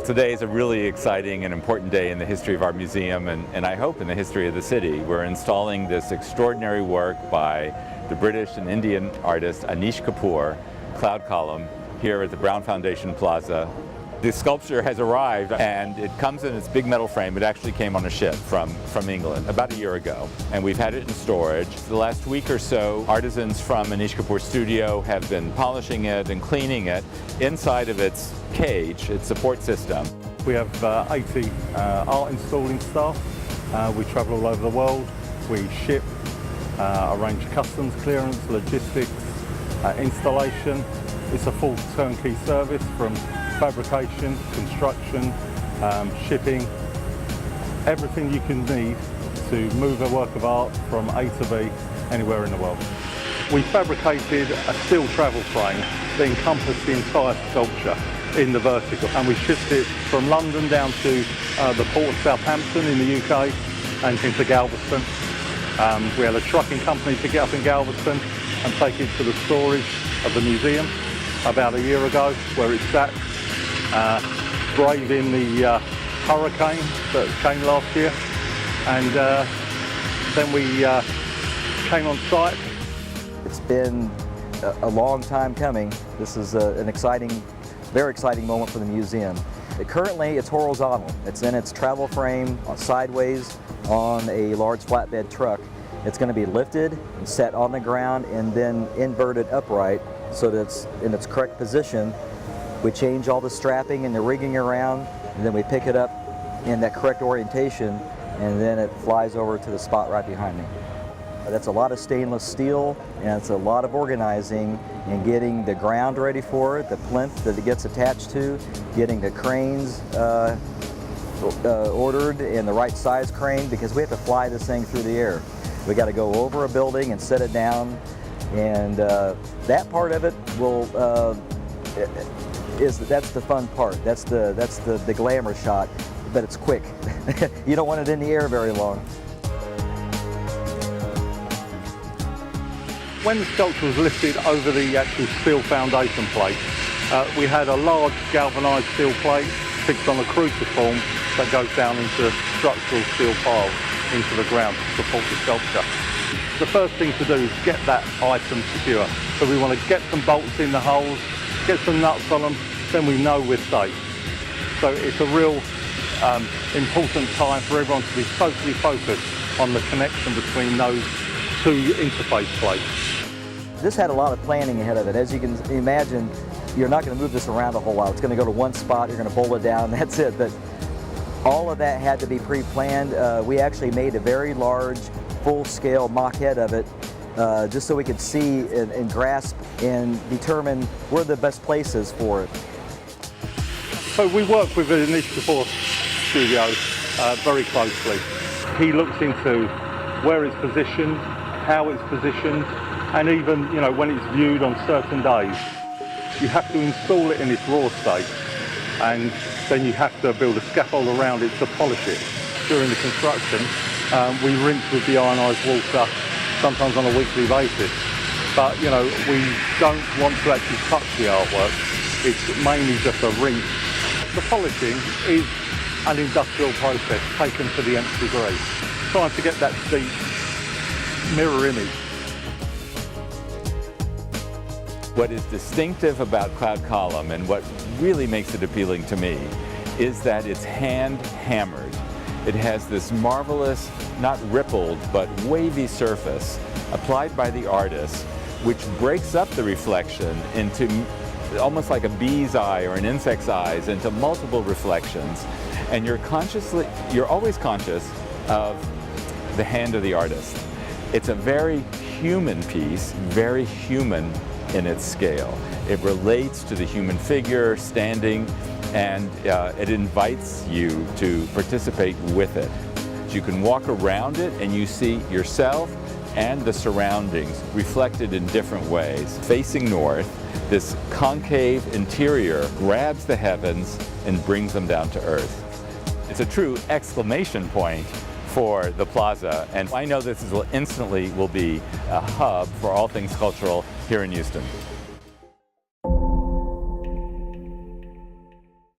Today is a really exciting and important day in the history of our museum and I hope in the history of the city. We're installing this extraordinary work by the British and Indian artist Anish Kapoor, Cloud Column, here at the Brown Foundation Plaza. The sculpture has arrived and it comes in its big metal frame. It actually came on a ship from England about a year ago, and we've had it in storage. The last week or so, artisans from Anish Kapoor's studio have been polishing it and cleaning it inside of its cage, its support system. We have 80 art installing staff. We travel all over the world. We ship, arrange customs clearance, logistics, installation. It's a full turnkey service from fabrication, construction, shipping, everything you can need to move a work of art from A to B anywhere in the world. We fabricated a steel travel frame that encompassed the entire sculpture in the vertical, and we shipped it from London down to the port of Southampton in the UK and into Galveston. We had a trucking company pick it up in Galveston and take it to the storage of the museum about a year ago, where it sat braving the hurricane that came last year, and then we came on site. It's been a long time coming. This is an exciting, very exciting moment for the museum. Currently it's horizontal. It's in its travel frame sideways on a large flatbed truck. It's going to be lifted and set on the ground and then inverted upright so that it's in its correct position. We change all the strapping and the rigging around, and then we pick it up in that correct orientation, and then it flies over to the spot right behind me. That's a lot of stainless steel, and it's a lot of organizing and getting the ground ready for it, the plinth that it gets attached to, getting the cranes ordered and the right size crane, because we have to fly this thing through the air. We got to go over a building and set it down, and that part of it will that's the fun part. That's the glamour shot, but it's quick. You don't want it in the air very long. When the sculpture was lifted over the actual steel foundation plate, we had a large galvanized steel plate fixed on a cruciform that goes down into structural steel piles into the ground to support the sculpture. The first thing to do is get that item secure. So we want to get some bolts in the holes, get some nuts on them, then we know we're safe. So it's a real important time for everyone to be totally focused on the connection between those two interface plates. This had a lot of planning ahead of it. As you can imagine, you're not going to move this around a whole lot. It's going to go to one spot, you're going to bolt it down, that's it. But all of that had to be pre-planned. We actually made a very large, full-scale maquette of it, just so we could see and grasp and determine where the best places for it. So we work with the Anish Kapoor studio very closely. He looks into where it's positioned, how it's positioned, and even when it's viewed on certain days. You have to install it in its raw state, and then you have to build a scaffold around it to polish it. During the construction, we rinse with deionized water, sometimes on a weekly basis. But we don't want to actually touch the artwork. It's mainly just a rinse. The polishing is an industrial process taken to the nth degree, trying to get that deep mirror image. What is distinctive about Cloud Column and what really makes it appealing to me is that it's hand hammered. It has this marvelous, not rippled, but wavy surface applied by the artist, which breaks up the reflection into almost like a bee's eye or an insect's eyes into multiple reflections. And you're always conscious of the hand of the artist. It's a very human piece, very human in its scale. It relates to the human figure standing, and it invites you to participate with it. You can walk around it and you see yourself and the surroundings reflected in different ways. Facing north, this concave interior grabs the heavens and brings them down to earth. It's a true exclamation point for the plaza, and I know this instantly will be a hub for all things cultural here in Houston.